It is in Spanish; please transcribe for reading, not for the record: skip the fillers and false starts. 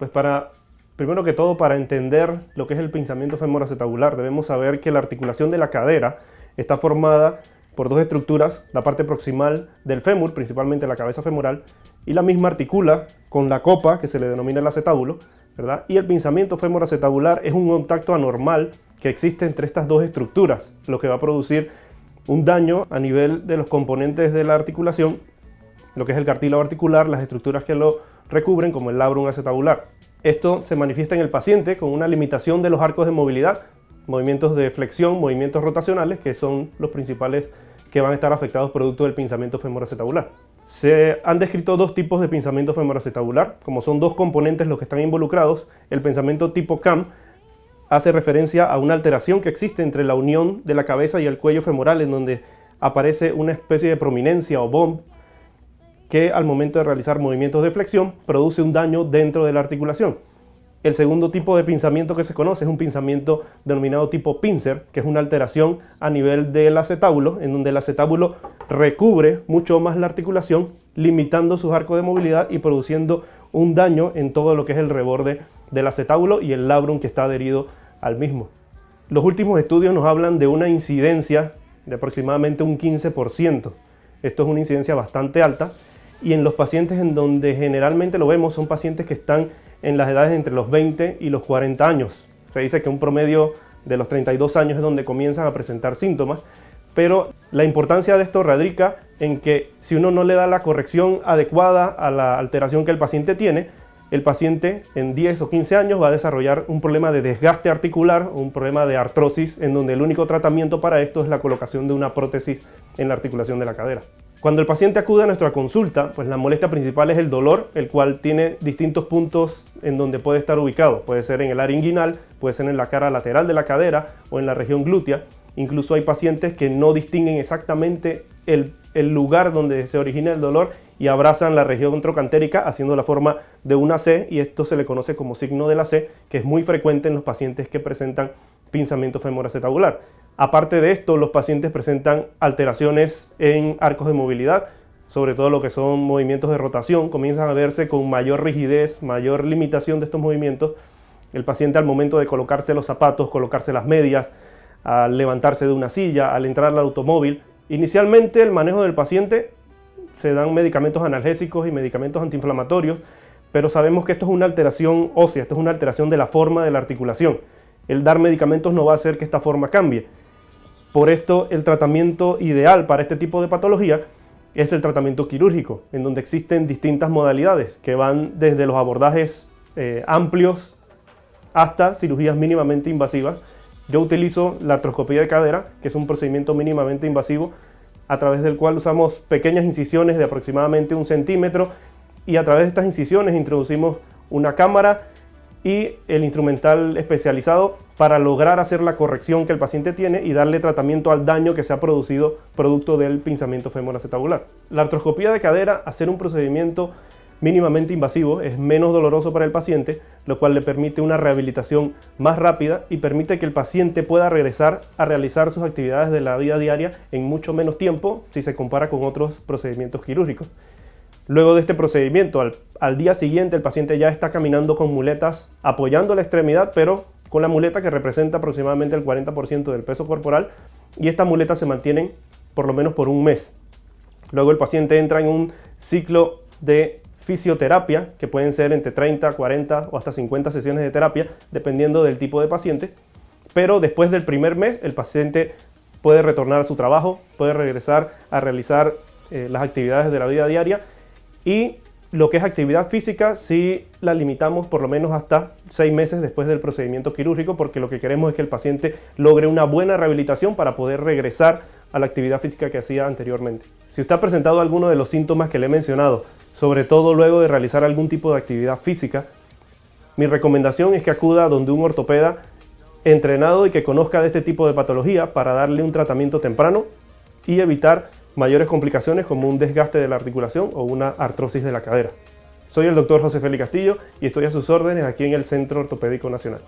Pues primero que todo, para entender lo que es el pinzamiento femoroacetabular, debemos saber que la articulación de la cadera está formada por dos estructuras, la parte proximal del fémur, principalmente la cabeza femoral, y la misma articula con la copa, que se le denomina el acetábulo, ¿verdad? Y el pinzamiento femoroacetabular es un contacto anormal que existe entre estas dos estructuras, lo que va a producir un daño a nivel de los componentes de la articulación, lo que es el cartílago articular, las estructuras que lo recubren, como el labrum acetabular. Esto se manifiesta en el paciente con una limitación de los arcos de movilidad, movimientos de flexión, movimientos rotacionales, que son los principales que van a estar afectados producto del pinzamiento femoroacetabular. Se han descrito dos tipos de pinzamiento femoroacetabular, como son dos componentes los que están involucrados. El pinzamiento tipo CAM hace referencia a una alteración que existe entre la unión de la cabeza y el cuello femoral, en donde aparece una especie de prominencia o bump que al momento de realizar movimientos de flexión produce un daño dentro de la articulación. El segundo tipo de pinzamiento que se conoce es un pinzamiento denominado tipo pincer, que es una alteración a nivel del acetábulo, en donde el acetábulo recubre mucho más la articulación, limitando sus arcos de movilidad y produciendo un daño en todo lo que es el reborde del acetábulo y el labrum que está adherido al mismo. Los últimos estudios nos hablan de una incidencia de aproximadamente un 15%. Esto es una incidencia bastante alta, y en los pacientes en donde generalmente lo vemos son pacientes que están en las edades entre los 20 y los 40 años. Se dice que un promedio de los 32 años es donde comienzan a presentar síntomas, pero la importancia de esto radica en que si uno no le da la corrección adecuada a la alteración que el paciente tiene, el paciente en 10 o 15 años va a desarrollar un problema de desgaste articular, un problema de artrosis, en donde el único tratamiento para esto es la colocación de una prótesis en la articulación de la cadera. Cuando el paciente acude a nuestra consulta, pues la molestia principal es el dolor, el cual tiene distintos puntos en donde puede estar ubicado. Puede ser en el área inguinal, puede ser en la cara lateral de la cadera o en la región glútea. Incluso hay pacientes que no distinguen exactamente el lugar donde se origina el dolor y abrazan la región trocantérica haciendo la forma de una C, y esto se le conoce como signo de la C, que es muy frecuente en los pacientes que presentan pinzamiento femoroacetabular. Aparte de esto, los pacientes presentan alteraciones en arcos de movilidad, sobre todo lo que son movimientos de rotación, comienzan a verse con mayor rigidez, mayor limitación de estos movimientos. El paciente al momento de colocarse los zapatos, colocarse las medias, al levantarse de una silla, al entrar al automóvil, inicialmente el manejo del paciente se dan medicamentos analgésicos y medicamentos antiinflamatorios, pero sabemos que esto es una alteración ósea, esto es una alteración de la forma de la articulación. El dar medicamentos no va a hacer que esta forma cambie. Por esto, el tratamiento ideal para este tipo de patología es el tratamiento quirúrgico, en donde existen distintas modalidades que van desde los abordajes amplios hasta cirugías mínimamente invasivas. Yo utilizo la artroscopía de cadera, que es un procedimiento mínimamente invasivo, a través del cual usamos pequeñas incisiones de aproximadamente 1 centímetro, y a través de estas incisiones introducimos una cámara y el instrumental especializado para lograr hacer la corrección que el paciente tiene y darle tratamiento al daño que se ha producido producto del pinzamiento femoroacetabular. La artroscopía de cadera, hacer un procedimiento mínimamente invasivo, es menos doloroso para el paciente, lo cual le permite una rehabilitación más rápida y permite que el paciente pueda regresar a realizar sus actividades de la vida diaria en mucho menos tiempo si se compara con otros procedimientos quirúrgicos. Luego de este procedimiento, al día siguiente el paciente ya está caminando con muletas apoyando la extremidad, pero con la muleta que representa aproximadamente el 40% del peso corporal, y estas muletas se mantienen por lo menos por un mes. Luego el paciente entra en un ciclo de fisioterapia, que pueden ser entre 30, 40 o hasta 50 sesiones de terapia, dependiendo del tipo de paciente, pero después del primer mes el paciente puede retornar a su trabajo, puede regresar a realizar las actividades de la vida diaria. Y lo que es actividad física, sí la limitamos por lo menos hasta 6 meses después del procedimiento quirúrgico, porque lo que queremos es que el paciente logre una buena rehabilitación para poder regresar a la actividad física que hacía anteriormente. Si usted ha presentado alguno de los síntomas que le he mencionado, sobre todo luego de realizar algún tipo de actividad física, mi recomendación es que acuda donde un ortopeda entrenado y que conozca de este tipo de patología para darle un tratamiento temprano y evitar mayores complicaciones como un desgaste de la articulación o una artrosis de la cadera. Soy el Dr. José Félix Castillo y estoy a sus órdenes aquí en el Centro Ortopédico Nacional.